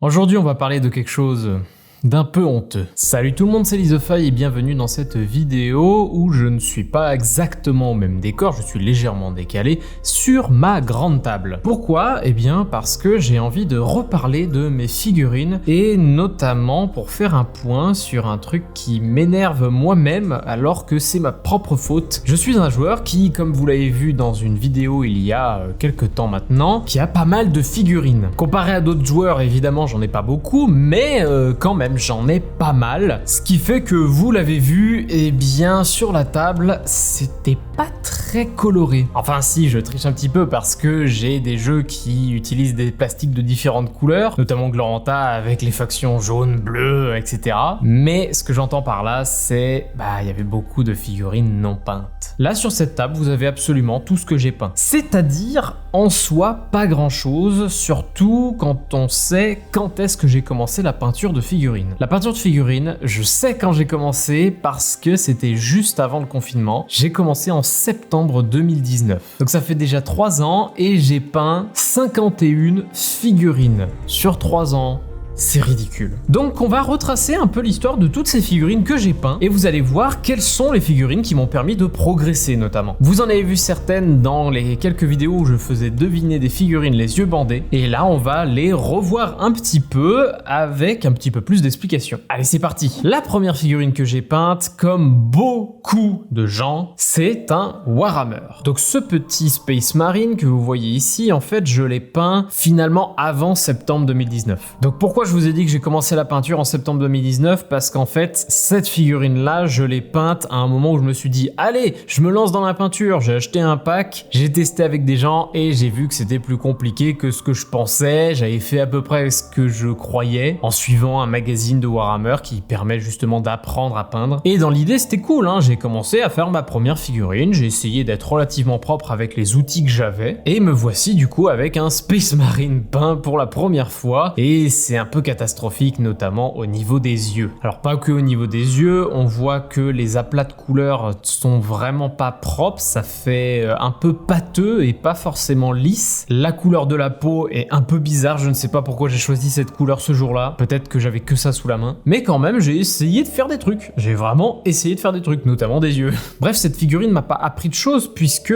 Aujourd'hui, on va parler de quelque chose d'un peu honteux. Salut tout le monde, c'est Lizofy et bienvenue dans cette vidéo où je ne suis pas exactement au même décor, je suis légèrement décalé sur ma grande table. Pourquoi? Eh bien parce que j'ai envie de reparler de mes figurines et notamment pour faire un point sur un truc qui m'énerve moi-même alors que c'est ma propre faute. Je suis un joueur qui, comme vous l'avez vu dans une vidéo il y a quelques temps maintenant, qui a pas mal de figurines. Comparé à d'autres joueurs, évidemment, j'en ai pas beaucoup, mais quand même, j'en ai pas mal. Ce qui fait que vous l'avez vu, eh bien sur la table, c'était pas très coloré. Enfin si, je triche un petit peu parce que j'ai des jeux qui utilisent des plastiques de différentes couleurs, notamment Gloranta avec les factions jaune, bleu, etc. Mais ce que j'entends par là, c'est il y avait beaucoup de figurines non peintes. Là sur cette table, vous avez absolument tout ce que j'ai peint. C'est-à-dire en soi pas grand chose, surtout quand on sait quand est-ce que j'ai commencé la peinture de figurines. La peinture de figurines, je sais quand j'ai commencé parce que c'était juste avant le confinement. J'ai commencé en septembre 2019. Donc ça fait déjà 3 ans et j'ai peint 51 figurines sur 3 ans. C'est ridicule. Donc on va retracer un peu l'histoire de toutes ces figurines que j'ai peint et vous allez voir quelles sont les figurines qui m'ont permis de progresser notamment. Vous en avez vu certaines dans les quelques vidéos où je faisais deviner des figurines les yeux bandés et là on va les revoir un petit peu avec un petit peu plus d'explications. Allez c'est parti. La première figurine que j'ai peinte, comme beaucoup de gens, c'est un Warhammer. Donc ce petit Space Marine que vous voyez ici, en fait je l'ai peint finalement avant septembre 2019. Donc pourquoi je vous ai dit que j'ai commencé la peinture en septembre 2019? Parce qu'en fait, cette figurine-là, je l'ai peinte à un moment où je me suis dit « Allez, je me lance dans la peinture !» J'ai acheté un pack, j'ai testé avec des gens et j'ai vu que c'était plus compliqué que ce que je pensais. J'avais fait à peu près ce que je croyais en suivant un magazine de Warhammer qui permet justement d'apprendre à peindre. Et dans l'idée, c'était cool, hein. J'ai commencé à faire ma première figurine, j'ai essayé d'être relativement propre avec les outils que j'avais et me voici du coup avec un Space Marine peint pour la première fois et c'est un peu catastrophique, notamment au niveau des yeux. Alors pas que au niveau des yeux, on voit que les aplats de couleurs sont vraiment pas propres, ça fait un peu pâteux et pas forcément lisse. La couleur de la peau est un peu bizarre, je ne sais pas pourquoi j'ai choisi cette couleur ce jour-là, peut-être que j'avais que ça sous la main, mais quand même j'ai essayé de faire des trucs, j'ai vraiment essayé de faire des trucs, notamment des yeux. Bref, cette figurine m'a pas appris de choses puisque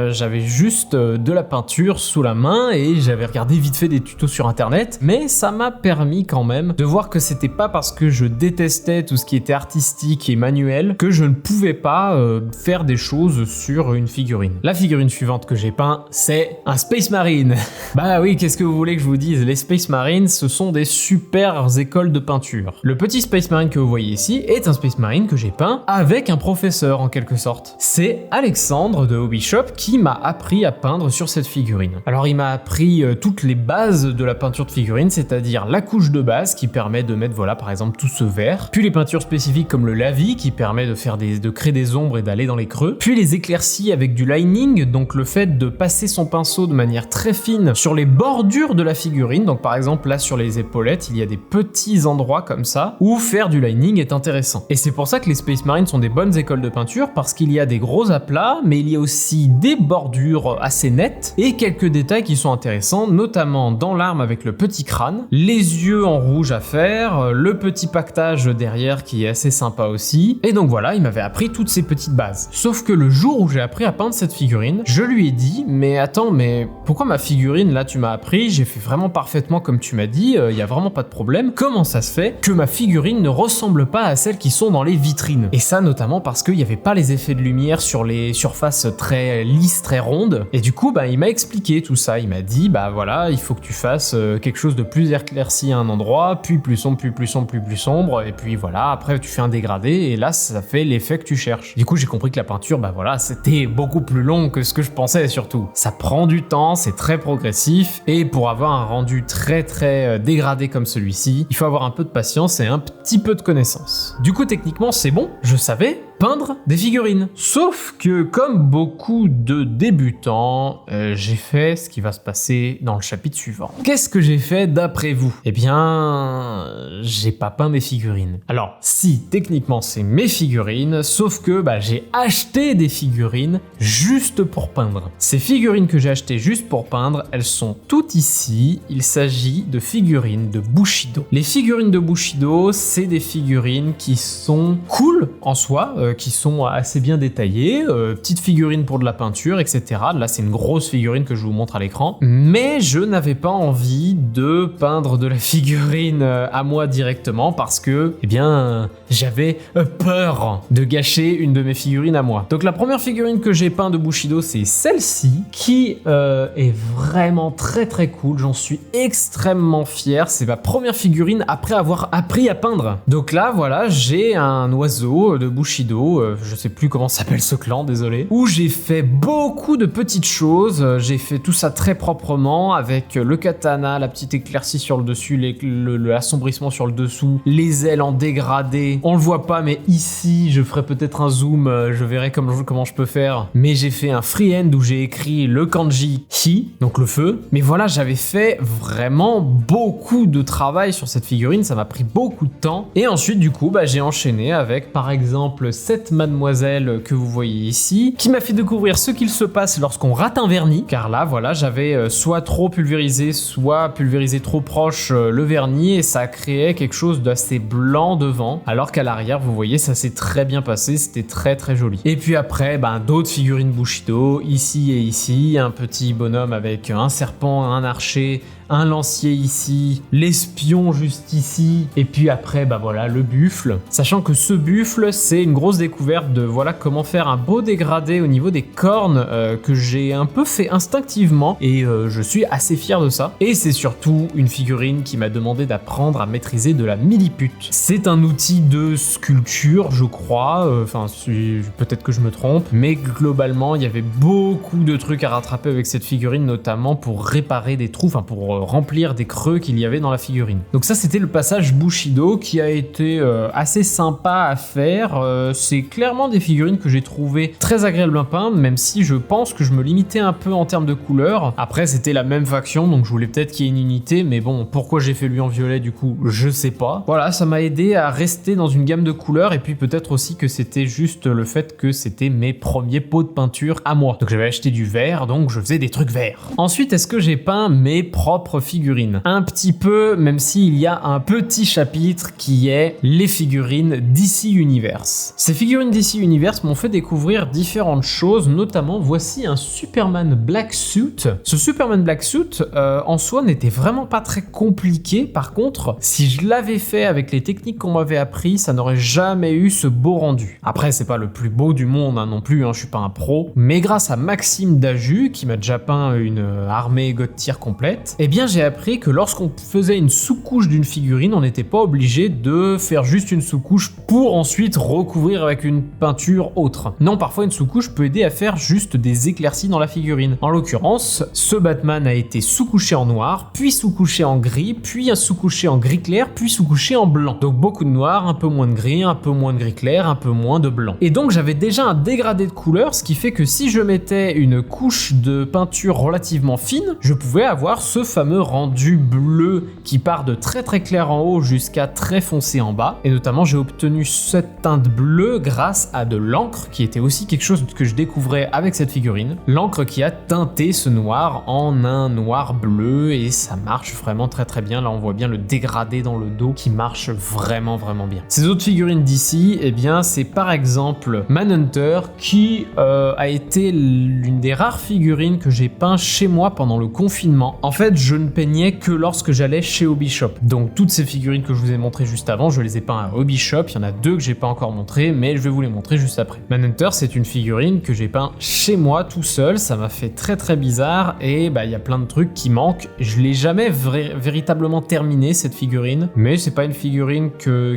j'avais juste de la peinture sous la main et j'avais regardé vite fait des tutos sur internet, mais ça m'a permis quand même de voir que c'était pas parce que je détestais tout ce qui était artistique et manuel que je ne pouvais pas faire des choses sur une figurine. La figurine suivante que j'ai peint, c'est un Space Marine. Bah oui, qu'est-ce que vous voulez que je vous dise? Les Space Marines, ce sont des super écoles de peinture. Le petit Space Marine que vous voyez ici est un Space Marine que j'ai peint avec un professeur en quelque sorte. C'est Alexandre de Hobby Shop qui m'a appris à peindre sur cette figurine. Alors il m'a appris toutes les bases de la peinture de figurine, c'est-à-dire la couche de base qui permet de mettre par exemple tout ce vert, puis les peintures spécifiques comme le lavis qui permet de créer des ombres et d'aller dans les creux, puis les éclaircies avec du lining, donc le fait de passer son pinceau de manière très fine sur les bordures de la figurine, donc par exemple là sur les épaulettes il y a des petits endroits comme ça où faire du lining est intéressant. Et c'est pour ça que les Space Marines sont des bonnes écoles de peinture parce qu'il y a des gros aplats mais il y a aussi des bordures assez nettes et quelques détails qui sont intéressants, notamment dans l'arme avec le petit crâne, les yeux en rouge à faire, le petit pactage derrière qui est assez sympa aussi. Et donc voilà, il m'avait appris toutes ces petites bases. Sauf que le jour où j'ai appris à peindre cette figurine, je lui ai dit mais attends, mais pourquoi ma figurine là tu m'as appris, j'ai fait vraiment parfaitement comme tu m'as dit, il y a vraiment pas de problème. Comment ça se fait que ma figurine ne ressemble pas à celles qui sont dans les vitrines? Et ça notamment parce qu'il n'y avait pas les effets de lumière sur les surfaces très lisses, très rondes. Et du coup il m'a expliqué tout ça, il m'a dit voilà, il faut que tu fasses quelque chose de plus éclairci à un endroit, puis plus sombre, puis plus sombre, puis plus sombre, et puis voilà, après tu fais un dégradé, et là ça fait l'effet que tu cherches. Du coup j'ai compris que la peinture, c'était beaucoup plus long que ce que je pensais surtout. Ça prend du temps, c'est très progressif, et pour avoir un rendu très dégradé comme celui-ci, il faut avoir un peu de patience et un petit peu de connaissance. Du coup techniquement c'est bon, je savais, peindre des figurines. Sauf que comme beaucoup de débutants, j'ai fait ce qui va se passer dans le chapitre suivant. Qu'est-ce que j'ai fait d'après vous? Eh bien, j'ai pas peint mes figurines. Alors, si, techniquement, c'est mes figurines, sauf que j'ai acheté des figurines juste pour peindre. Ces figurines que j'ai achetées juste pour peindre, elles sont toutes ici. Il s'agit de figurines de Bushido. Les figurines de Bushido, c'est des figurines qui sont cool en soi, qui sont assez bien détaillées, petites figurines pour de la peinture, etc. Là, c'est une grosse figurine que je vous montre à l'écran. Mais je n'avais pas envie de peindre de la figurine à moi directement parce que, eh bien, j'avais peur de gâcher une de mes figurines à moi. Donc la première figurine que j'ai peint de Bushido, c'est celle-ci, qui est vraiment très très cool. J'en suis extrêmement fier. C'est ma première figurine après avoir appris à peindre. Donc là, voilà, j'ai un oiseau de Bushido, je sais plus comment s'appelle ce clan, désolé, où j'ai fait beaucoup de petites choses. J'ai fait tout ça très proprement avec le katana, la petite éclaircie sur le dessus, l'assombrissement sur le dessous, les ailes en dégradé. On le voit pas, mais ici, je ferai peut-être un zoom, je verrai comment je peux faire. Mais j'ai fait un freehand où j'ai écrit le kanji Hi, donc le feu. Mais voilà, j'avais fait vraiment beaucoup de travail sur cette figurine, ça m'a pris beaucoup de temps. Et ensuite, du coup, j'ai enchaîné avec, par exemple, cette mademoiselle que vous voyez ici, qui m'a fait découvrir ce qu'il se passe lorsqu'on rate un vernis. Car là, voilà, j'avais soit trop pulvérisé, soit pulvérisé trop proche le vernis, et ça créait quelque chose d'assez blanc devant. Alors qu'à l'arrière, vous voyez, ça s'est très bien passé, c'était très très joli. Et puis après, d'autres figurines Bushido, ici et ici, un petit bonhomme avec un serpent, un archer, un lancier ici, l'espion juste ici, et puis après, voilà, le buffle. Sachant que ce buffle, c'est une grosse découverte de voilà comment faire un beau dégradé au niveau des cornes que j'ai un peu fait instinctivement, et je suis assez fier de ça. Et c'est surtout une figurine qui m'a demandé d'apprendre à maîtriser de la millipute. C'est un outil de sculpture, je crois, peut-être que je me trompe, mais globalement, il y avait beaucoup de trucs à rattraper avec cette figurine, notamment pour réparer des trous, pour remplir des creux qu'il y avait dans la figurine. Donc ça, c'était le passage Bushido qui a été assez sympa à faire. C'est clairement des figurines que j'ai trouvé très agréables à peindre, même si je pense que je me limitais un peu en termes de couleurs. Après, c'était la même faction, donc je voulais peut-être qu'il y ait une unité, mais bon, pourquoi j'ai fait lui en violet, du coup, je sais pas. Voilà, ça m'a aidé à rester dans une gamme de couleurs, et puis peut-être aussi que c'était juste le fait que c'était mes premiers pots de peinture à moi. Donc j'avais acheté du vert, donc je faisais des trucs verts. Ensuite, est-ce que j'ai peint mes propres figurines? Un petit peu, même s'il y a un petit chapitre qui est les figurines DC Universe. Ces figurines DC Universe m'ont fait découvrir différentes choses, notamment voici un Superman Black Suit. Ce Superman Black Suit en soi n'était vraiment pas très compliqué. Par contre, si je l'avais fait avec les techniques qu'on m'avait appris, ça n'aurait jamais eu ce beau rendu. Après, c'est pas le plus beau du monde non plus, je suis pas un pro, mais grâce à Maxime Daju, qui m'a déjà peint une armée God tier complète, eh bien j'ai appris que lorsqu'on faisait une sous-couche d'une figurine, on n'était pas obligé de faire juste une sous-couche pour ensuite recouvrir avec une peinture autre. Non, parfois une sous-couche peut aider à faire juste des éclaircies dans la figurine. En l'occurrence, ce Batman a été sous-couché en noir, puis sous-couché en gris, puis sous-couché en gris clair, puis sous-couché en blanc. Donc beaucoup de noir, un peu moins de gris, un peu moins de gris clair, un peu moins de blanc. Et donc j'avais déjà un dégradé de couleur, ce qui fait que si je mettais une couche de peinture relativement fine, je pouvais avoir ce fameux rendu bleu qui part de très très clair en haut jusqu'à très foncé en bas. Et notamment j'ai obtenu cette teinte bleue grâce à de l'encre, qui était aussi quelque chose que je découvrais avec cette figurine. L'encre qui a teinté ce noir en un noir bleu, et ça marche vraiment très très bien. Là on voit bien le dégradé dans le dos qui marche vraiment vraiment bien. Ces autres figurines d'ici, eh bien c'est par exemple Manhunter, qui a été l'une des rares figurines que j'ai peint chez moi pendant le confinement. En fait, je ne peignais que lorsque j'allais chez Hobby Shop. Donc toutes ces figurines que je vous ai montrées juste avant, je les ai peints à Hobby Shop. Il y en a deux que j'ai pas encore montrées, mais je vais vous les montrer juste après. Manhunter, c'est une figurine que j'ai peint chez moi tout seul. Ça m'a fait très très bizarre, et il y a plein de trucs qui manquent. Je l'ai jamais véritablement terminé cette figurine, mais c'est pas une figurine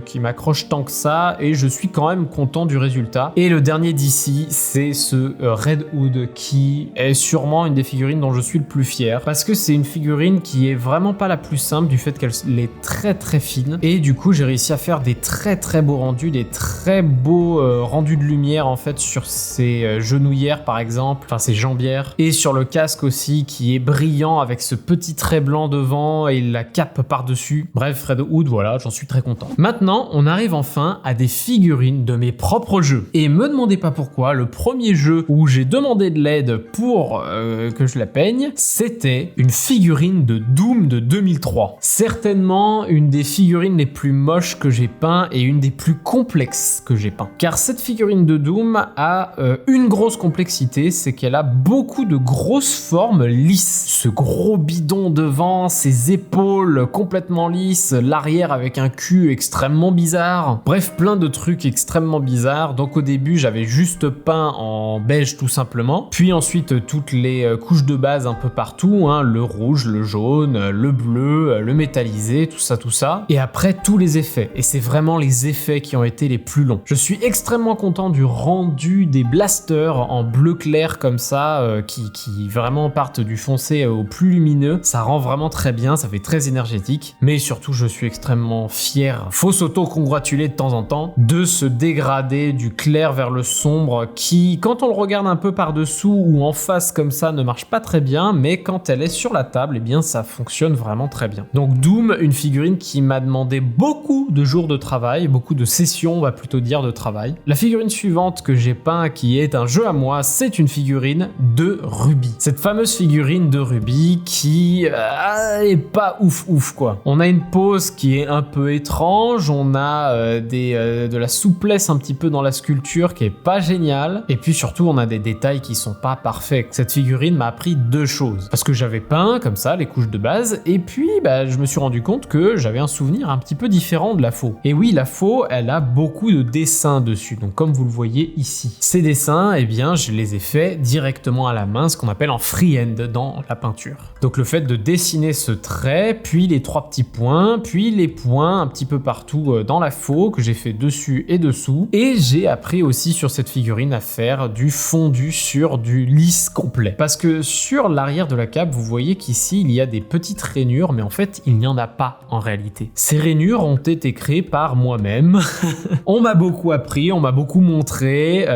qui m'accroche tant que ça, et je suis quand même content du résultat. Et le dernier d'ici, c'est ce Red Hood, qui est sûrement une des figurines dont je suis le plus fier, parce que c'est une figurine figurine qui est vraiment pas la plus simple du fait qu'elle est très très fine. Et du coup, j'ai réussi à faire des très très beaux rendus, des très beaux rendus de lumière en fait sur ses genouillères par exemple, enfin ses jambières, et sur le casque aussi qui est brillant avec ce petit trait blanc devant et la cape par-dessus. Bref, Fred Hood, voilà, j'en suis très content. Maintenant, on arrive enfin à des figurines de mes propres jeux. Et me demandez pas pourquoi, le premier jeu où j'ai demandé de l'aide pour que je la peigne, c'était une figurine de Doom de 2003. Certainement une des figurines les plus moches que j'ai peint et une des plus complexes que j'ai peint. Car cette figurine de Doom a une grosse complexité, c'est qu'elle a beaucoup de grosses formes lisses. Ce gros bidon devant, ses épaules complètement lisses, l'arrière avec un cul extrêmement bizarre. Bref, plein de trucs extrêmement bizarres. Donc au début, j'avais juste peint en beige tout simplement. Puis ensuite, toutes les couches de base un peu partout, hein, le rouge, le jaune, le bleu, le métallisé, tout ça. Et après, tous les effets. Et c'est vraiment les effets qui ont été les plus longs. Je suis extrêmement content du rendu des blasters en bleu clair comme ça, qui vraiment partent du foncé au plus lumineux. Ça rend vraiment très bien, ça fait très énergétique. Mais surtout, je suis extrêmement fier, faut s'auto-congratuler de temps en temps, de ce dégradé du clair vers le sombre qui, quand on le regarde un peu par-dessous ou en face comme ça, ne marche pas très bien, mais quand elle est sur la table, eh bien ça fonctionne vraiment très bien. Donc Doom, une figurine qui m'a demandé beaucoup de jours de travail, beaucoup de sessions, on va plutôt dire, de travail. La figurine suivante que j'ai peint, qui est un jeu à moi, c'est une figurine de Ruby. Cette fameuse figurine de Ruby qui est pas ouf quoi. On a une pose qui est un peu étrange, on a de la souplesse un petit peu dans la sculpture qui est pas géniale, et puis surtout on a des détails qui sont pas parfaits. Cette figurine m'a appris deux choses, parce que j'avais peint comme ça les couches de base, et puis je me suis rendu compte que j'avais un souvenir un petit peu différent de la faux. Et oui, la faux, elle a beaucoup de dessins dessus, donc comme vous le voyez ici. Ces dessins, eh bien je les ai faits directement à la main, ce qu'on appelle en freehand dans la peinture. Donc le fait de dessiner ce trait, puis les trois petits points, puis les points un petit peu partout dans la faux que j'ai fait dessus et dessous. Et j'ai appris aussi sur cette figurine à faire du fondu sur du lisse complet. Parce que sur l'arrière de la cape, vous voyez qu'ici il y a des petites rainures, mais en fait il n'y en a pas en réalité. Ces rainures ont été créées par moi-même. On m'a beaucoup appris, on m'a beaucoup montré.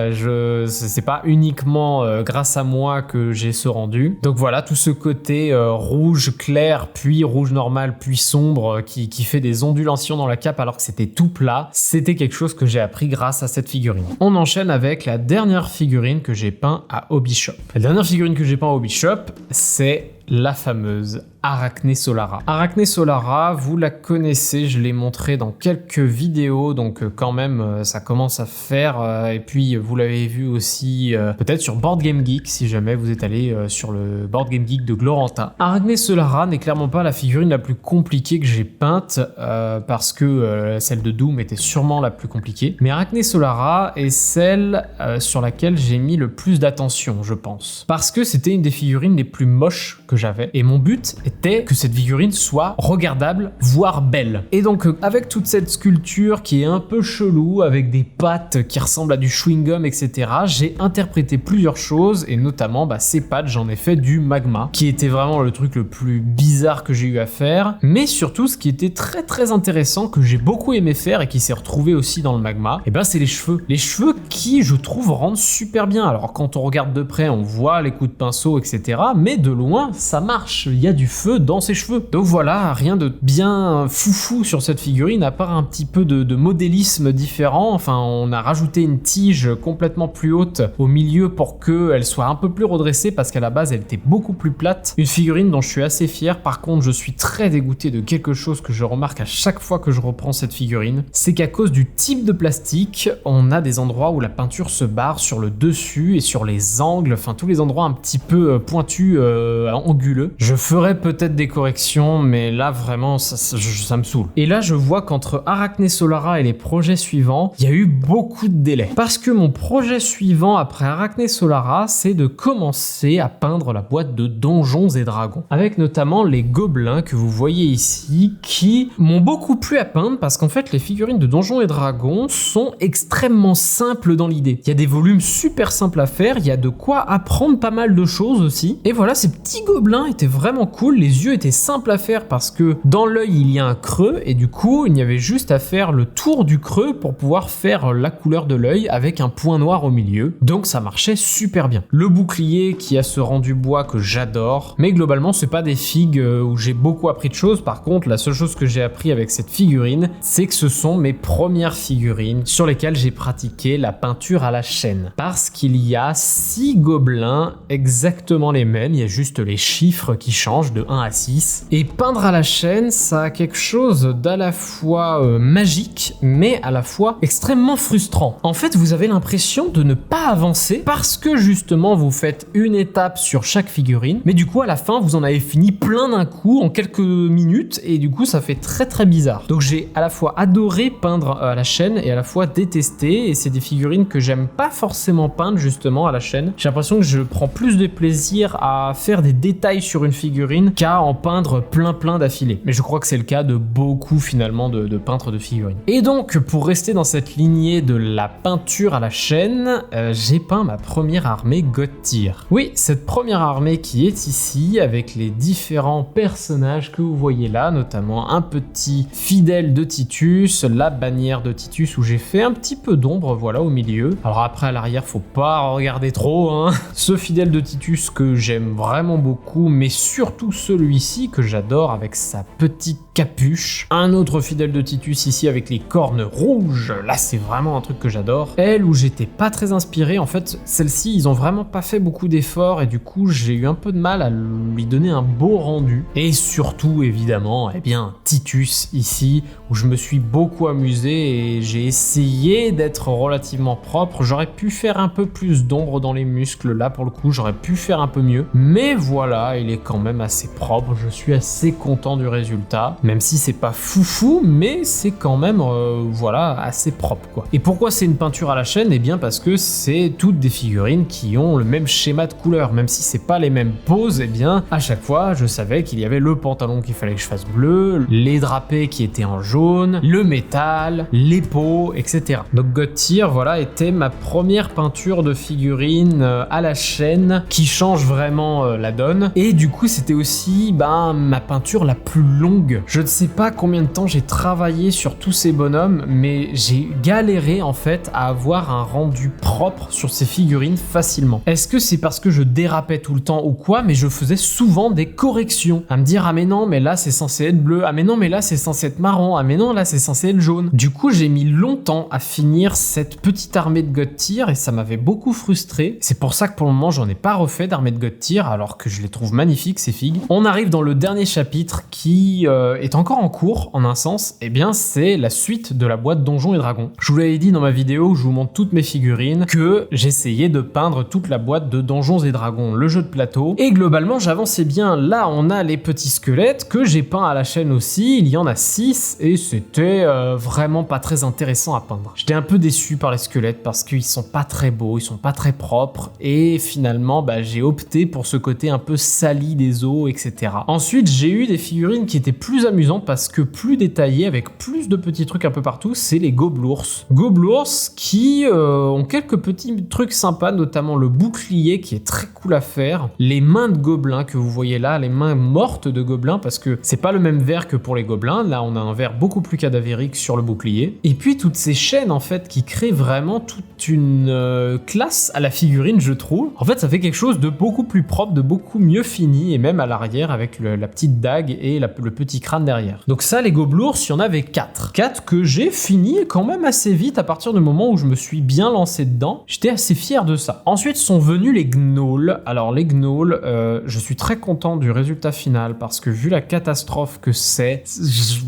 C'est pas uniquement grâce à moi que j'ai ce rendu. Donc voilà, tout ce côté rouge clair, puis rouge normal, puis sombre, qui fait des ondulations dans la cape alors que c'était tout plat, c'était quelque chose que j'ai appris grâce à cette figurine. On enchaîne avec la dernière figurine que j'ai peint à Hobby Shop. La dernière figurine que j'ai peint à Hobby Shop, c'est la fameuse Arachne Solara. Arachne Solara, vous la connaissez, je l'ai montré dans quelques vidéos, donc quand même ça commence à faire, et puis vous l'avez vu aussi peut-être sur Board Game Geek, si jamais vous êtes allé sur le Board Game Geek de Gloranta. Arachne Solara n'est clairement pas la figurine la plus compliquée que j'ai peinte, parce que celle de Doom était sûrement la plus compliquée, mais Arachne Solara est celle sur laquelle j'ai mis le plus d'attention, je pense, parce que c'était une des figurines les plus moches que j'avais, et mon but était que cette figurine soit regardable, voire belle. Et donc avec toute cette sculpture qui est un peu chelou, avec des pattes qui ressemblent à du chewing-gum, etc., j'ai interprété plusieurs choses, et notamment ces pattes, j'en ai fait du magma, qui était vraiment le truc le plus bizarre que j'ai eu à faire, mais surtout ce qui était très très intéressant, que j'ai beaucoup aimé faire et qui s'est retrouvé aussi dans le magma, et c'est les cheveux. Les cheveux qui, je trouve, rendent super bien. Alors quand on regarde de près, on voit les coups de pinceau, etc., mais de loin, ça marche, il y a du feu dans ses cheveux. Donc voilà, rien de bien foufou sur cette figurine, à part un petit peu de modélisme différent. Enfin, on a rajouté une tige complètement plus haute au milieu pour qu'elle soit un peu plus redressée, parce qu'à la base, elle était beaucoup plus plate. Une figurine dont je suis assez fier. Par contre, je suis très dégoûté de quelque chose que je remarque à chaque fois que je reprends cette figurine, c'est qu'à cause du type de plastique, on a des endroits où la peinture se barre sur le dessus et sur les angles, enfin tous les endroits un petit peu pointus, anguleux. Je ferai peut-être des corrections, mais là vraiment ça me saoule. Et là je vois qu'entre Arachne Solara et les projets suivants, il y a eu beaucoup de délais. Parce que mon projet suivant après Arachne Solara, c'est de commencer à peindre la boîte de Donjons et Dragons. Avec notamment les gobelins que vous voyez ici, qui m'ont beaucoup plu à peindre, parce qu'en fait les figurines de Donjons et Dragons sont extrêmement simples dans l'idée. Il y a des volumes super simples à faire, il y a de quoi apprendre pas mal de choses aussi. Et voilà, ces petits gobelins étaient vraiment cool. les yeux étaient simples à faire parce que dans l'œil il y a un creux et du coup il y avait juste à faire le tour du creux pour pouvoir faire la couleur de l'œil avec un point noir au milieu. Donc ça marchait super bien. Le bouclier qui a ce rendu bois que j'adore, mais globalement c'est pas des figues où j'ai beaucoup appris de choses. Par contre, la seule chose que j'ai appris avec cette figurine, c'est que ce sont mes premières figurines sur lesquelles j'ai pratiqué la peinture à la chaîne. Parce qu'il y a 6 gobelins exactement les mêmes, il y a juste les chiffres qui changent de 1 à 6. Et peindre à la chaîne, ça a quelque chose d'à la fois magique, mais à la fois extrêmement frustrant. En fait, vous avez l'impression de ne pas avancer parce que justement vous faites une étape sur chaque figurine, mais du coup à la fin vous en avez fini plein d'un coup en quelques minutes et du coup ça fait très bizarre. Donc j'ai à la fois adoré peindre à la chaîne et à la fois détesté, et c'est des figurines que j'aime pas forcément peindre justement à la chaîne. J'ai l'impression que je prends plus de plaisir à faire des détails sur une figurine qu'à en peindre plein d'affilée. Mais je crois que c'est le cas de beaucoup finalement de peintres de figurines. Et donc pour rester dans cette lignée de la peinture à la chaîne, j'ai peint ma première armée God Tier. Oui, cette première armée qui est ici avec les différents personnages que vous voyez là, notamment un petit fidèle de Titus, la bannière de Titus où j'ai fait un petit peu d'ombre, voilà, au milieu. Alors après à l'arrière, faut pas regarder trop, hein. Ce fidèle de Titus que j'aime vraiment beaucoup, mais surtout celui-ci que j'adore avec sa petite capuche. Un autre fidèle de Titus ici avec les cornes rouges, là c'est vraiment un truc que j'adore. Elle où j'étais pas très inspiré, en fait celle-ci ils ont vraiment pas fait beaucoup d'efforts et du coup j'ai eu un peu de mal à lui donner un beau rendu. Et surtout évidemment, eh bien Titus ici où je me suis beaucoup amusé et j'ai essayé d'être relativement propre. J'aurais pu faire un peu plus d'ombre dans les muscles, là pour le coup j'aurais pu faire un peu mieux, mais voilà, il est quand même assez propre, je suis assez content du résultat, même si c'est pas foufou, mais c'est quand même voilà, assez propre quoi. Et pourquoi c'est une peinture à la chaîne? Eh bien parce que c'est toutes des figurines qui ont le même schéma de couleur, même si c'est pas les mêmes poses, eh bien à chaque fois je savais qu'il y avait le pantalon qu'il fallait que je fasse bleu, les drapés qui étaient en jaune, le métal, les peaux, etc. Donc God Tier, voilà, était ma première peinture de figurine à la chaîne qui change vraiment la donne. Et du coup c'était aussi ma peinture la plus longue. Je ne sais pas combien de temps j'ai travaillé sur tous ces bonhommes, mais j'ai galéré en fait à avoir un rendu propre sur ces figurines facilement. Est-ce que c'est parce que je dérapais tout le temps ou quoi? Mais je faisais souvent des corrections, à me dire ah mais non mais là c'est censé être bleu, ah mais non mais là c'est censé être marron, ah mais non là c'est censé être jaune. Du coup j'ai mis longtemps à finir cette petite armée de God Tier et ça m'avait beaucoup frustré. C'est pour ça que pour le moment j'en ai pas refait d'armée de God Tier alors que je les trouve magnifiques ces figues. On arrive dans le dernier chapitre qui est encore en cours en un sens, et bien c'est la suite de la boîte Donjons et Dragons. Je vous l'avais dit dans ma vidéo où je vous montre toutes mes figurines que j'essayais de peindre toute la boîte de Donjons et Dragons, le jeu de plateau, et globalement j'avançais bien. Là on a les petits squelettes que j'ai peints à la chaîne aussi, il y en a 6 et c'était vraiment pas très intéressant à peindre. J'étais un peu déçu par les squelettes parce qu'ils sont pas très beaux, ils sont pas très propres et finalement j'ai opté pour ce côté un peu sali des os, etc. Ensuite j'ai eu des figurines qui étaient plus amusantes parce que plus détaillées avec plus de petits trucs un peu partout, c'est les Goblours. Goblours qui ont quelques petits trucs sympas, notamment le bouclier qui est très cool à faire, les mains de gobelins que vous voyez là, les mains mortes de gobelins parce que c'est pas le même verre que pour les gobelins, là on a un verre beaucoup plus cadavérique sur le bouclier, et puis toutes ces chaînes en fait qui créent vraiment toute une classe à la figurine je trouve. En fait ça fait quelque chose de beaucoup plus propre, de beaucoup mieux fini, et même à l'arrière avec la petite dague et le petit crâne derrière. Donc ça les Goblours, il y en avait 4 que j'ai fini quand même assez vite à partir du moment où je me suis bien lancé dedans. J'étais assez fier de ça. Ensuite sont venus les gnolls. Alors les gnolls, je suis très content du résultat final parce que vu la catastrophe que c'est,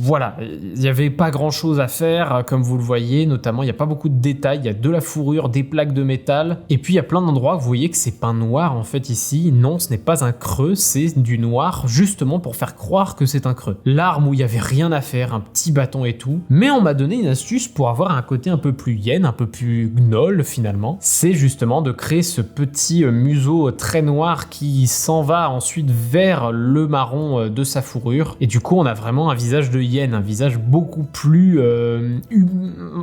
voilà, il n'y avait pas grand chose à faire comme vous le voyez, notamment il n'y a pas beaucoup de détails, il y a de la fourrure, des plaques de métal, et puis il y a plein d'endroits que vous voyez que c'est peint noir en fait ici. Non, ce n'est pas un creux, c'est du noir justement pour faire croire que c'est un creux. L'arme où il n'y avait rien à faire, un petit bâton et tout, mais on m'a donné une astuce pour avoir un côté un peu plus hyène, un peu plus gnoll finalement, c'est justement de créer ce petit museau très noir qui s'en va ensuite vers le marron de sa fourrure, et du coup on a vraiment un visage de hyène, un visage beaucoup plus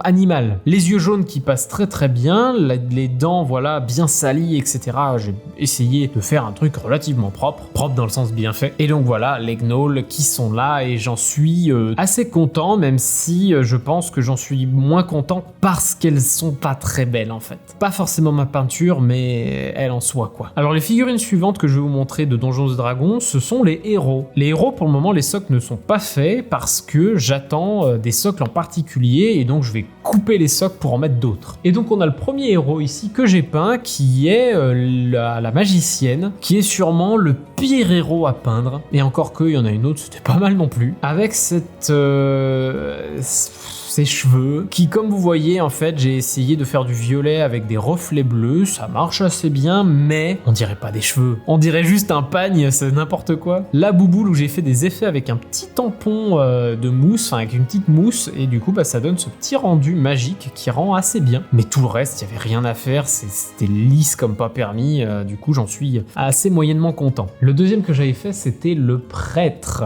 animal. Les yeux jaunes qui passent très bien, les dents voilà bien salies, etc. J'ai essayé de faire un truc relativement propre dans le sens bien fait. Et donc voilà, les gnolls qui sont là et j'en suis assez content, même si je pense que j'en suis moins content parce qu'elles sont pas très belles en fait. Pas forcément ma peinture, mais elle en soit quoi. Alors les figurines suivantes que je vais vous montrer de Donjons et Dragons, ce sont les héros. Les héros, pour le moment, les socles ne sont pas faits parce que j'attends des socles en particulier et donc je vais couper les socles pour en mettre d'autres. Et donc on a le premier héros ici que j'ai peint qui est la magicienne, qui est sûrement le pire héros à peindre. Et encore que, il y en a une autre, c'était pas mal non plus. Avec cette... ses cheveux, qui comme vous voyez en fait j'ai essayé de faire du violet avec des reflets bleus, ça marche assez bien mais on dirait pas des cheveux, on dirait juste un pagne, c'est n'importe quoi. La bouboule où j'ai fait des effets avec un petit tampon de mousse, enfin avec une petite mousse et du coup bah, ça donne ce petit rendu magique qui rend assez bien, mais tout le reste il y avait rien à faire, c'était lisse comme pas permis, du coup j'en suis assez moyennement content. Le deuxième que j'avais fait c'était le prêtre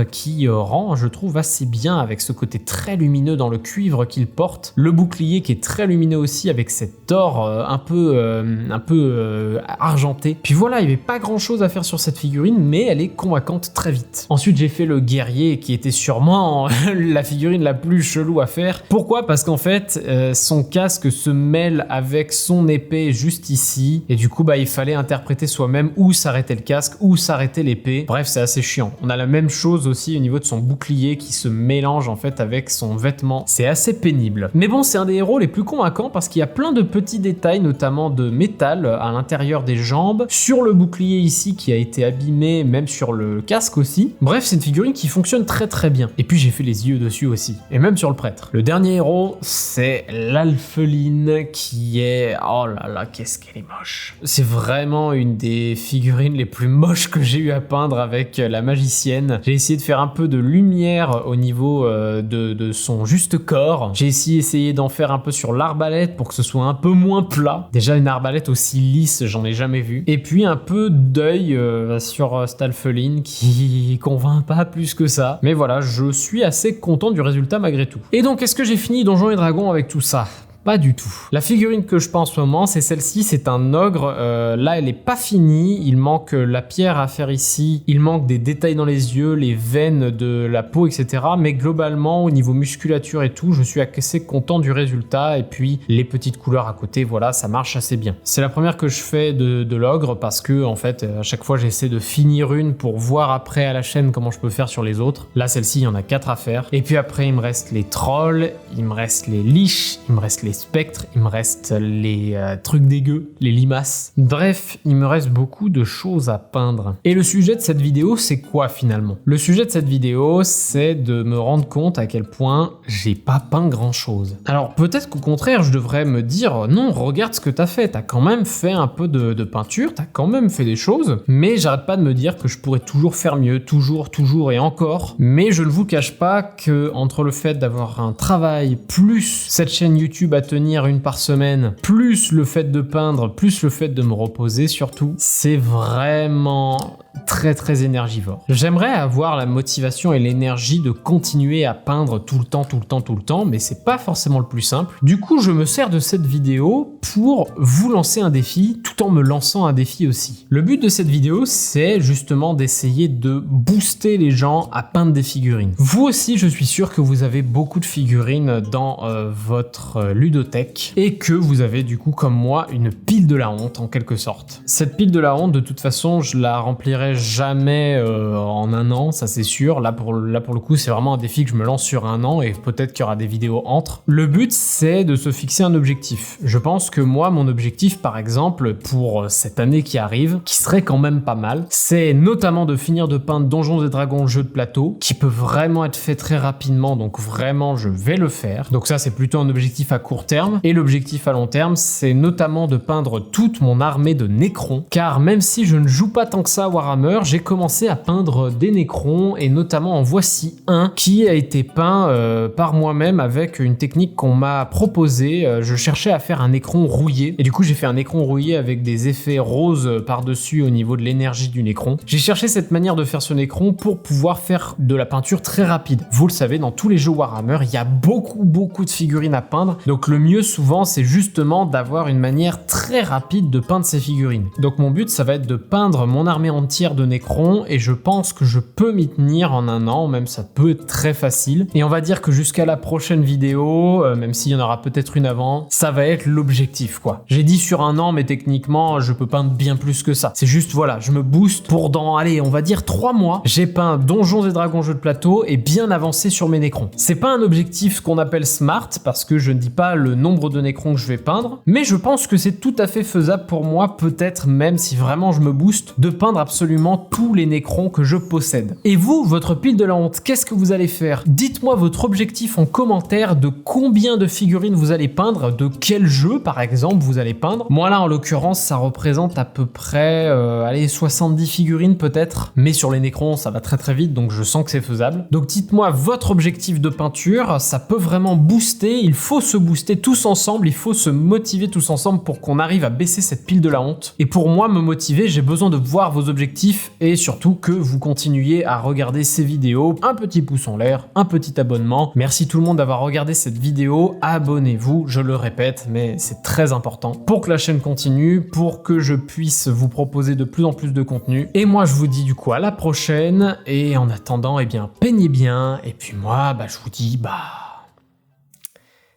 qui rend je trouve assez bien avec ce côté très lumineux dans le cuivre qu'il porte, le bouclier qui est très lumineux aussi avec cet or un peu argenté. Puis voilà, il n'y avait pas grand chose à faire sur cette figurine, mais elle est convaincante très vite. Ensuite j'ai fait le guerrier qui était sûrement la figurine la plus chelou à faire. Pourquoi? Parce qu'en fait son casque se mêle avec son épée juste ici, et du coup bah il fallait interpréter soi-même où s'arrêtait le casque, où s'arrêtait l'épée. Bref, c'est assez chiant. On a la même chose aussi au niveau de son bouclier qui se mélange en fait avec son vêtement. C'est assez pénible. Mais bon, c'est un des héros les plus convaincants parce qu'il y a plein de petits détails, notamment de métal à l'intérieur des jambes, sur le bouclier ici qui a été abîmé, même sur le casque aussi. Bref, c'est une figurine qui fonctionne très très bien. Et puis j'ai fait les yeux dessus aussi, et même sur le prêtre. Le dernier héros, c'est l'alpheline qui est... Oh là là, qu'est-ce qu'elle est moche. C'est vraiment une des figurines les plus moches que j'ai eu à peindre avec la magicienne. J'ai essayé de faire un peu de lumière au niveau de son juste corps. J'ai essayé d'en faire un peu sur l'arbalète pour que ce soit un peu moins plat. Déjà une arbalète aussi lisse, j'en ai jamais vu. Et puis un peu d'œil sur Stalfeline qui convainc pas plus que ça. Mais voilà, je suis assez content du résultat malgré tout. Et donc, est-ce que j'ai fini Donjons et Dragons avec tout ça ? Pas du tout. La figurine que je peins en ce moment, c'est celle-ci, c'est un ogre. Là, elle est pas finie. Il manque la pierre à faire ici. Il manque des détails dans les yeux, les veines de la peau, etc. Mais globalement, au niveau musculature et tout, je suis assez content du résultat. Et puis, les petites couleurs à côté, voilà, ça marche assez bien. C'est la première que je fais de l'ogre parce que, en fait, à chaque fois, j'essaie de finir une pour voir après à la chaîne comment je peux faire sur les autres. Là, celle-ci, il y en a 4 à faire. Et puis après, il me reste les trolls, il me reste les liches, il me reste les spectres, il me reste les trucs dégueux, les limaces. Bref, il me reste beaucoup de choses à peindre. Et le sujet de cette vidéo, c'est quoi finalement? Le sujet de cette vidéo, c'est de me rendre compte à quel point j'ai pas peint grand chose. Alors peut-être qu'au contraire, je devrais me dire non, regarde ce que t'as fait, t'as quand même fait un peu de peinture, t'as quand même fait des choses, mais j'arrête pas de me dire que je pourrais toujours faire mieux, toujours et encore. Mais je ne vous cache pas que entre le fait d'avoir un travail plus cette chaîne YouTube à tenir une par semaine, plus le fait de peindre, plus le fait de me reposer surtout, c'est vraiment très énergivore. J'aimerais avoir la motivation et l'énergie de continuer à peindre tout le temps, mais c'est pas forcément le plus simple. Du coup, je me sers de cette vidéo pour vous lancer un défi, tout en me lançant un défi aussi. Le but de cette vidéo, c'est justement d'essayer de booster les gens à peindre des figurines. Vous aussi, je suis sûr que vous avez beaucoup de figurines dans votre ludothèque et que vous avez du coup, comme moi, une pile de la honte en quelque sorte. Cette pile de la honte, de toute façon, je la remplirai jamais en un an, ça c'est sûr. Là pour le coup, c'est vraiment un défi que je me lance sur un an et peut-être qu'il y aura des vidéos entre. Le but, c'est de se fixer un objectif. Je pense que moi, mon objectif, par exemple, pour cette année qui arrive, qui serait quand même pas mal, c'est notamment de finir de peindre Donjons et Dragons jeu de plateau, qui peut vraiment être fait très rapidement, donc vraiment, je vais le faire. Donc ça, c'est plutôt un objectif à court terme. Et l'objectif à long terme, c'est notamment de peindre toute mon armée de Nécrons, car même si je ne joue pas tant que ça à Warhammer, j'ai commencé à peindre des Nécrons, et notamment en voici un qui a été peint par moi-même avec une technique qu'on m'a proposée. Je cherchais à faire un Nécron rouillé, et du coup j'ai fait un Nécron rouillé avec des effets roses par-dessus au niveau de l'énergie du Nécron. J'ai cherché cette manière de faire ce Nécron pour pouvoir faire de la peinture très rapide. Vous le savez, dans tous les jeux Warhammer, il y a beaucoup de figurines à peindre, donc le mieux souvent c'est justement d'avoir une manière très rapide de peindre ces figurines. Donc mon but, ça va être de peindre mon armée entière tiers de Necron et je pense que je peux m'y tenir en un an, même ça peut être très facile. Et on va dire que jusqu'à la prochaine vidéo, même s'il y en aura peut-être une avant, ça va être l'objectif quoi. J'ai dit sur un an, mais techniquement je peux peindre bien plus que ça. C'est juste voilà, je me booste pour dans, allez, on va dire 3 mois, j'ai peint Donjons et Dragons jeu de plateau et bien avancé sur mes Necrons. C'est pas un objectif qu'on appelle smart parce que je ne dis pas le nombre de Necrons que je vais peindre, mais je pense que c'est tout à fait faisable pour moi, peut-être même si vraiment je me booste, de peindre absolument tous les Necrons que je possède. Et vous, votre pile de la honte, qu'est-ce que vous allez faire? Dites-moi votre objectif en commentaire de combien de figurines vous allez peindre, de quel jeu par exemple vous allez peindre. Moi là en l'occurrence ça représente à peu près allez 70 figurines peut-être, mais sur les Necrons ça va très vite donc je sens que c'est faisable. Donc dites-moi votre objectif de peinture, ça peut vraiment booster, il faut se booster tous ensemble, il faut se motiver tous ensemble pour qu'on arrive à baisser cette pile de la honte. Et pour moi me motiver, j'ai besoin de voir vos objectifs et surtout que vous continuiez à regarder ces vidéos. Un petit pouce en l'air, un petit abonnement. Merci tout le monde d'avoir regardé cette vidéo, abonnez-vous, je le répète, mais c'est très important pour que la chaîne continue, pour que je puisse vous proposer de plus en plus de contenu. Et moi je vous dis du coup à la prochaine, et en attendant, eh bien peignez bien, et puis moi je vous dis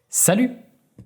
salut.